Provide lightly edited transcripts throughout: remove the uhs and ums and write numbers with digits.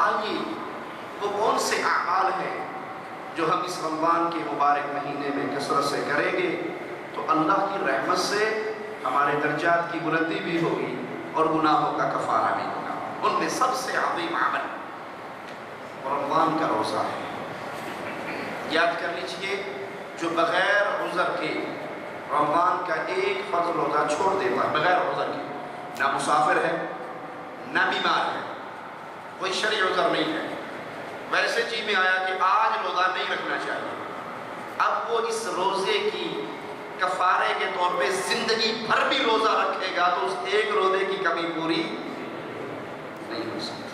آئیے وہ کون سے اعمال ہیں جو ہم اس رمضان کے مبارک مہینے میں کثرت سے کریں گے تو اللہ کی رحمت سے ہمارے درجات کی بلندی بھی ہوگی اور گناہوں کا کفارہ بھی ہوگا۔ ان میں سب سے عظیم عمل رمضان کا روزہ ہے۔ یاد کر لیجئے، جو بغیر عذر کے رمضان کا ایک فرض روزہ چھوڑ دیتا ہے بغیر عذر کے، نہ مسافر ہے نہ بیمار ہے، کوئی شرعی عذر نہیں ہے، ویسے جی میں آیا کہ آج روزہ نہیں رکھنا چاہیے، اب وہ اس روزے کی کفارے کے طور پہ زندگی بھر بھی روزہ رکھے گا تو اس ایک روزے کی کمی پوری نہیں ہو سکتی۔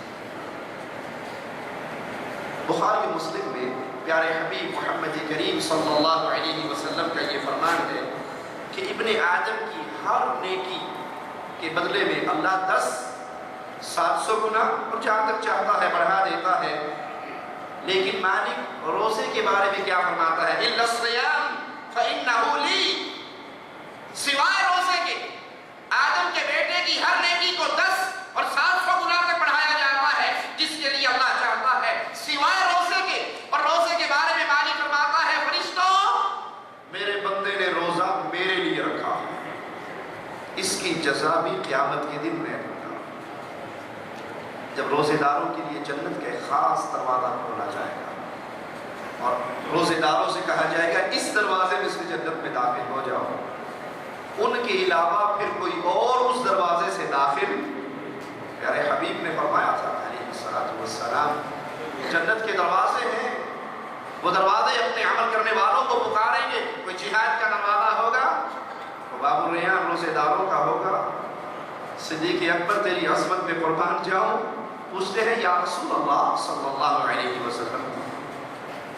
بخاری و مسلم میں پیارے حبیب محمد کریم صلی اللہ علیہ وسلم کا یہ فرمان ہے کہ ابن آدم کی ہر نیکی کے بدلے میں اللہ 700 گنا اور جہاں تک چاہتا ہے بڑھا دیتا ہے، لیکن مالک روزے کے بارے میں کیا فرماتا ہے؟ إِلَّا الصِّيَامِ فَإِنَّهُ لِي، سوائے روزے کے آدم کے بیٹے کی ہر نیکی کو 10 اور 700 گنا تک بڑھایا جاتا ہے جس کے لیے اللہ چاہتا ہے، سوائے روزے کے۔ اور روزے کے بارے میں مالک فرماتا ہے، فرشتوں میرے بندے نے روزہ میرے لیے رکھا ہے، اس کی جزا بھی قیامت کے دن میں ہوگا، جب روزے داروں کے لیے جنت کا ایک خاص دروازہ کھولا جائے گا اور روزے داروں سے کہا جائے گا اس دروازے میں سے جنت میں داخل ہو جاؤ، ان کے علاوہ پھر کوئی اور اس دروازے سے داخل، پیارے حبیب نے فرمایا تھا علیہ الصلوۃ والسلام، جنت کے دروازے ہیں، وہ دروازے اپنے عمل کرنے والوں کو پکاریں گے، کوئی جہاد کا دروازہ ہوگا، وہ باب الریان روزے داروں کا ہوگا، صدیق اکبر تیری عظمت پہ قربان جاؤں، پوچھتے ہیں یا رسول اللہ صلی اللہ علیہ وسلم،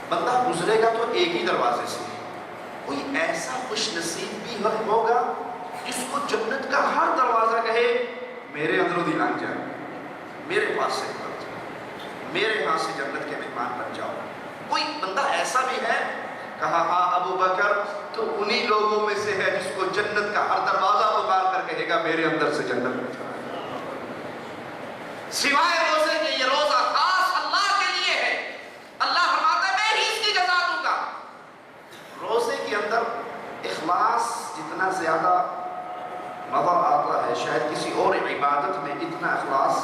بندہ گزرے گا تو ایک ہی دروازے سے، کوئی ایسا خوش نصیب بھی ہوگا جس کو جنت کا ہر دروازہ کہے میرے اندروں دی لنگ جائے، میرے پاس سے نکل جائے، میرے ہاں سے جنت کے مہمان بن جاؤ؟ کوئی بندہ ایسا بھی ہے؟ کہا ہاں ابو بکر تو انہی لوگوں میں سے ہے جس کو جنت کا ہر دروازہ پکار کر کہے گا میرے اندر سے جنت میں جائے۔ سوائے روزے کے یہ روزہ خاص اللہ کے لیے ہے، اللہ فرماتا ہے میں ہی اس کی جزا دوں گا۔ روزے کے اندر اخلاص جتنا زیادہ نظر آتا ہے شاید کسی اور عبادت میں اتنا اخلاص،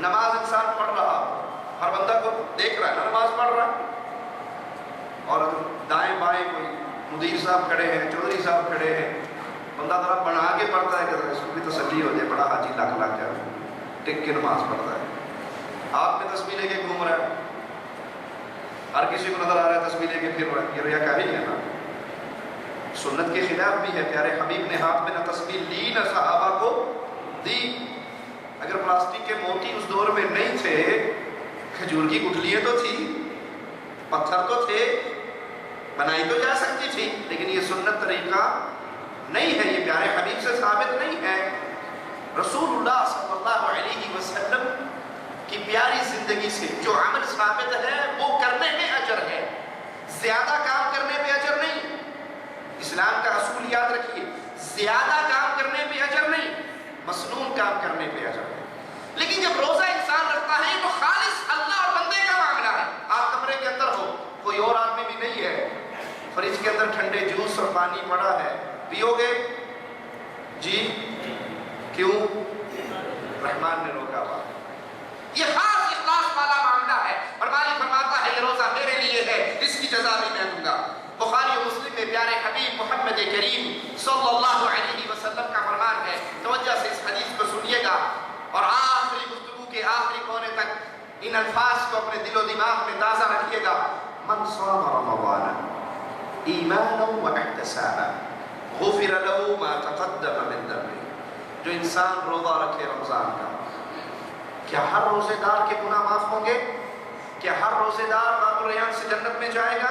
نماز انسان پڑھ رہا ہر بندہ کو دیکھ رہا ہے نماز پڑھ رہا، اور دائیں بائیں کوئی مدیر صاحب کھڑے ہیں، چودھری صاحب کھڑے ہیں، بندہ ذرا بنا کے پڑھتا ہے کہ اس کو بھی تسلی ہو جائے، بڑا حاجی لاکھ لاکھ جائے ٹک کے نماز پڑھتا ہے، آپ میں تسبیح لے کے گھوم رہا ہے، ہر کسی کو نظر آ رہا ہے تسبیح لے کے پھر رہا ہے، یہ ریاکاری ہے نا، سنت کے خلاف بھی ہے۔ پیارے حبیب نے ہاتھ میں نہ تسبیح لی نہ صحابہ کو دی، اگر پلاسٹک کے موتی اس دور میں نہیں تھے، کھجور کی گٹھلیاں تو تھی، پتھر تو تھے، بنائی تو جا سکتی تھی، لیکن یہ سنت طریقہ نہیں ہے، یہ پیارے حبیب سے ثابت نہیں ہے۔ رسول اللہ صلی اللہ علیہ وسلم کی پیاری زندگی سے جو عمل ثابت ہے وہ کرنے میں اجر ہے، زیادہ کام کرنے میں اجر نہیں۔ اسلام کا اصول یاد رکھیے، زیادہ کام کرنے پہ اجر نہیں، مسنون کام کرنے پہ اجر ہے۔ لیکن جب روزہ انسان رکھتا ہے تو خالص اللہ اور بندے کا معاملہ ہے، آپ کمرے کے اندر ہو، کوئی اور آدمی بھی نہیں ہے، فریج کے اندر ٹھنڈے جوس اور پانی پڑا ہے، پیو گے؟ جی کیوں؟ رحمان نے روکا ہوا، یہ خاص اخلاص والا معاملہ ہے، اور مالک فرماتا ہے یہ روزہ میرے لیے ہے، اس کی جزا بھی میں دوں گا۔ بخاری و مسلم میں پیارے حبیب محمد کریم صلی اللہ علیہ وسلم کا فرمان ہے، توجہ سے اس حدیث کو سنیے گا اور آخری گفتگو کے آخری کونے تک ان الفاظ کو اپنے دل و دماغ میں تازہ رکھیے گا۔ من صام رمضان ایمانا واحتسابا غفر له ما تقدم من ذنبه، جو انسان روزہ رکھے رمضان کا، کیا ہر روزے دار کے گناہ معاف ہوں گے؟ کیا ہر روزے دار باب الریان سے جنت میں جائے گا؟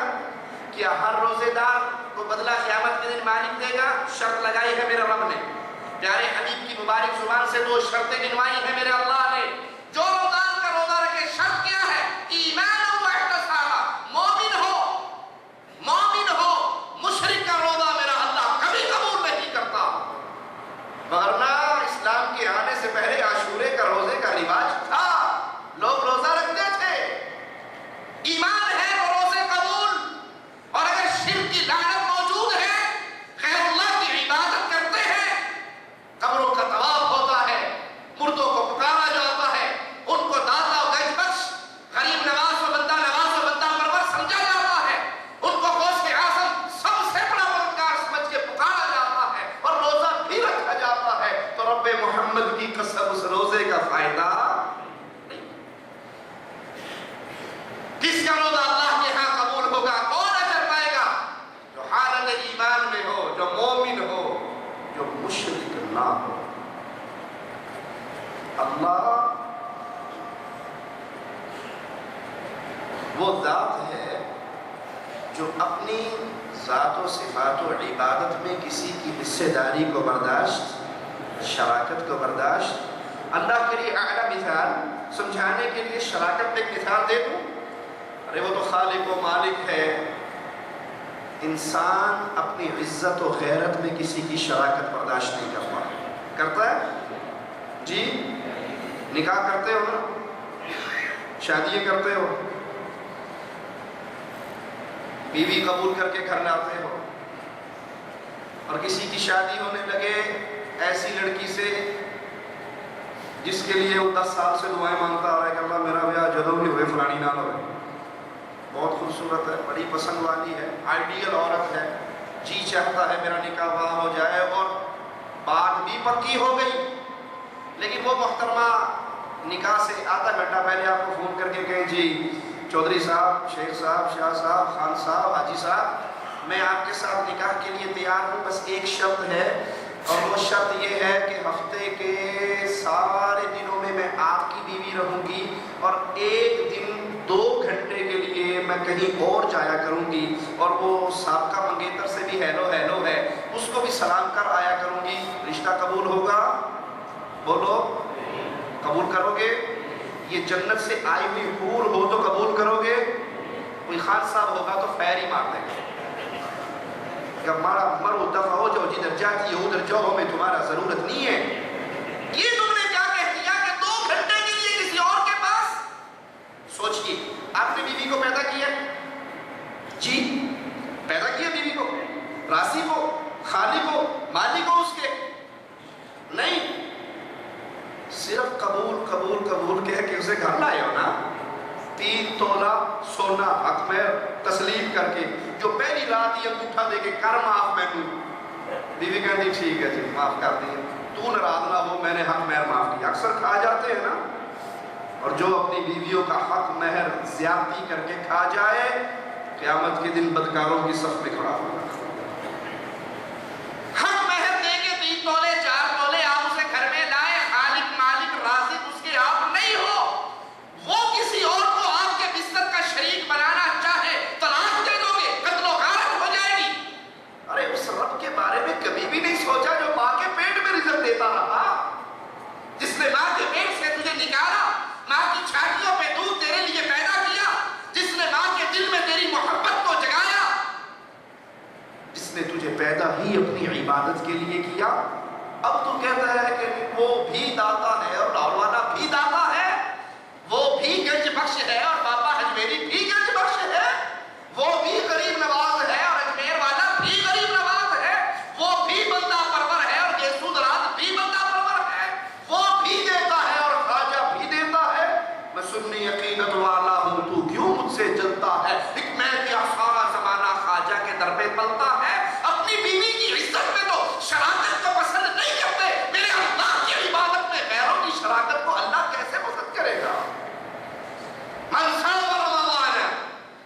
کیا ہر روزے دار کو بدلہ قیامت کے دن مالک دے گا؟ شرط لگائی ہے میرے رب نے، پیارے حبیب کی مبارک زبان سے 2 شرطیں گنوائی ہیں میرے اللہ نے، جو رمضان کا روزہ رکھے شرط کیا ہے؟ ایمان و احتسابا، مومن ہو، مشرک کا روزہ میرا اللہ کبھی قبول نہیں کرتا، ورنہ اسلام کے آنے سے پہلے عاشورے کا روزے کا رواج تھا، لوگ روزہ وہ ذات ہے جو اپنی ذات و صفات و عبادت میں کسی کی حصے داری کو برداشت، شراکت کو برداشت۔ اللہ کے لیے اعلیٰ مثال سمجھانے کے لیے شراکت میں ایک مثال دے دوں، ارے وہ تو خالق و مالک ہے۔ انسان اپنی عزت و غیرت میں کسی کی شراکت برداشت نہیں کرتا، کرتا ہے؟ جی نکاح کرتے ہو نا، شادیاں کرتے ہو، بیوی قبول کر کے گھر لاتے ہو، اور کسی کی شادی ہونے لگے ایسی لڑکی سے جس کے لیے وہ 10 سال سے دعائیں مانگتا آ رہا ہے کہ اللہ میرا بیاہ جدوں بھی ہوئے فلانی نہ ہوئے، بہت خوبصورت ہے، بڑی پسند والی ہے، آئیڈیل عورت ہے، جی چاہتا ہے میرا نکاح وہاں ہو جائے، اور بات بھی پکی ہو گئی، لیکن وہ محترمہ نکاح سے آدھا گھنٹہ پہلے آپ کو فون کر کے کہیں جی چودھری صاحب، شیخ صاحب، شاہ صاحب، خان صاحب، حاجی صاحب، میں آپ کے ساتھ نکاح کے لیے تیار ہوں، بس ایک شرط ہے، اور وہ شرط یہ ہے کہ ہفتے کے سارے دنوں میں آپ کی بیوی رہوں گی، اور ایک دن 2 گھنٹے کے لیے میں کہیں اور جایا کروں گی، اور وہ سابقہ منگیتر سے بھی ہیلو ہیلو ہے، اس کو بھی سلام کر آیا کروں گی۔ رشتہ قبول ہوگا؟ بولو قبول کرو گے؟ یہ جنت سے آئی ہوئی حور ہو تو قبول کرو گے؟ کوئی خان صاحب ہوگا تو خیر ہی مار دیں گے کہ ہمارا مرو دفع ہو جاؤ، جدھر جاتی ہے ادھر جاؤ، ہمیں تمہارا ضرورت نہیں ہے۔ یہ تم نے کیا کہہ دیا کہ 2 گھنٹے کے لیے کسی اور کے پاس؟ سوچئے آپ نے بیوی کو پیدا کیا، جی پیدا کیا بیوی کو، راسی کو، خالق کو، مالک کو اس کے؟ نہیں، صرف قبول قبول قبول کہہ کے اسے گھر لائے ہو نا، 3 تولہ سونا حق مہر تسلیم کر کے، جو پہلی رات ہی انگوٹھا دے کے کر معاف میں دوں، بیوی کہتی ٹھیک ہے جی معاف کر دی، تو ناراض نہ ہو میں نے حق مہر معاف کیا۔ اکثر کھا جاتے ہیں نا، اور جو اپنی بیویوں کا حق مہر زیادتی کر کے کھا جائے قیامت کے دن بدکاروں کی صف میں کھڑا ہوگا۔ حق مہر دے کے 3 تولے 4 تولے آپ اسے گھر میں لائے، خالق مالک رازق اس کے آپ نہیں ہو، وہ کسی اور کو آپ کے بستر کا شریک بنانا چاہے طلاق دے دو گے، قتل و غارت ہو جائے گی۔ ارے اس رب کے بارے میں کبھی بھی نہیں سوچا جو ماں کے پیٹ میں رزق دیتا رہا، جس نے ماں کے پیٹ سے تجھے نکالا، ماں کی چھاتیوں پہ دودھ تیرے لیے پیدا کیا، جس نے ماں کے دل میں تیری محبت کو جگایا، جس نے تجھے پیدا ہی اپنی عبادت کے لیے کیا۔ اب تو کہتا ہے کہ وہ بھی داتا ہے اور لاہور والا بھی داتا ہے، وہ بھی گنج بخش ہے اور بابا حجمیری بھی گنج بخش ہے، وہ بھی غریب نواز ہے اور اجمیر والا بھی غریب نواز ہے، وہ بھی بندہ پرور ہے اور یسود رات بھی بندہ پرور ہے، وہ بھی دیتا ہے اور خواجہ بھی دیتا ہے۔ میں سنی یقینت والا ہوں، تو کیوں مجھ سے جلتا ہے؟ ایک میں کیا سارا زمانہ خواجہ کے در پہ پلتا ہے، اپنی بیوی کی عزت میں تو شراکت کو پسند نہیں کرتے، میرے اللہ کی عبادت میں غیروں کی شراکت کو اللہ کیسے پسند کرے گا؟ من صام رمضان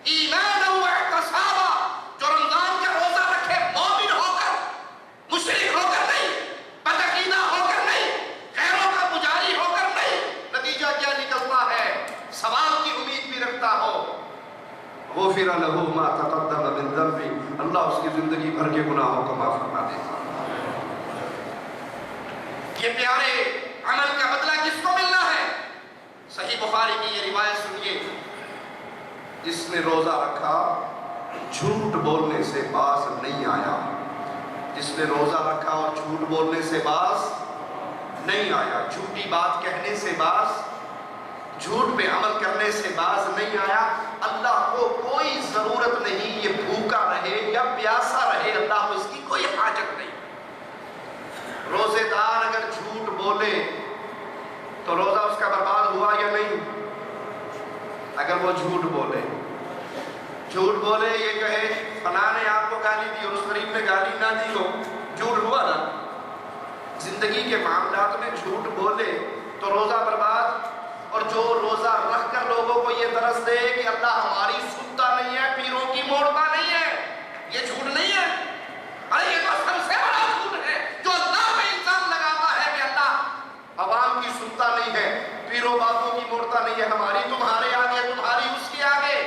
ایمانا واحتسابا، جو رمضان کا روزہ رکھے مومن ہو کر، مشرک ہو کر نہیں، بدعقیدہ ہو کر نہیں، غیروں کا پجاری ہو کر نہیں، نتیجہ کیا نکلتا ہے؟ ثواب کی امید بھی رکھتا ہو، غفر له ما تقدم من ذنبه، اللہ اس کی زندگی بھر کے گناہوں کو معاف فرما دیتا۔ یہ پیارے عمل کا بدلہ کس کو ملنا ہے؟ صحیح بخاری کی یہ روایت سنیے، جس نے روزہ رکھا جھوٹ بولنے سے باز نہیں آیا، جس نے روزہ رکھا اور جھوٹ بولنے سے باز نہیں آیا، جھوٹی بات کہنے سے باز، جھوٹ پہ عمل کرنے سے باز نہیں آیا، اللہ کو کوئی ضرورت نہیں یہ بھوکا رہے یا پیاسا رہے، اللہ کو اس کی کوئی حاجت نہیں۔ روزے دار اگر جھوٹ بولے تو روزہ اس کا برباد ہوا یا نہیں؟ اگر وہ جھوٹ بولے یہ کہے فلاں نے آپ کو گالی دی اور اس غریب نے گالی نہ دی ہو، جھوٹ ہوا نا؟ زندگی کے معاملات میں جھوٹ بولے تو روزہ برباد۔ اور جو روزہ رکھ کر لوگوں کو یہ درس دے کہ اللہ ہماری سنتا نہیں ہے، پیروں کی موڑتا نہیں ہے، یہ جھوٹ نہیں ہے؟ ارے یہ تو سب سے بڑا جھوٹ ہے جو اللہ پہ الزام لگاتا ہے کہ اللہ عوام کی سنتا نہیں ہے، پیروں بابوں کی موڑتا نہیں ہے، ہماری تمہارے آگے، تمہاری اس کے آگے۔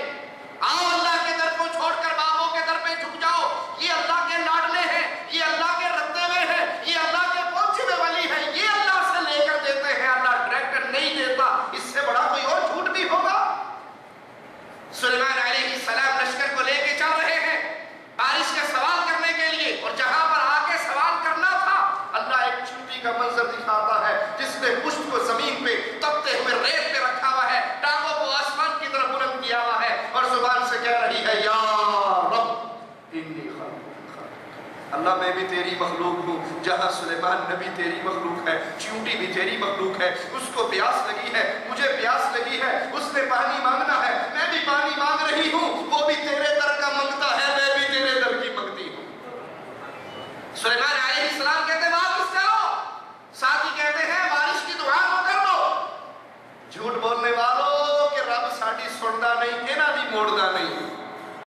اللہ میں بھی تیری مخلوق ہوں، جہاں سلیمان نبی تیری مخلوق ہے، چیونٹی بھی تیری مخلوق ہے، اس کو پیاس لگی ہے، مجھے پیاس لگی ہے، اس نے پانی مانگنا ہے، میں بھی پانی مانگ رہی ہوں، وہ بھی تیرے طرف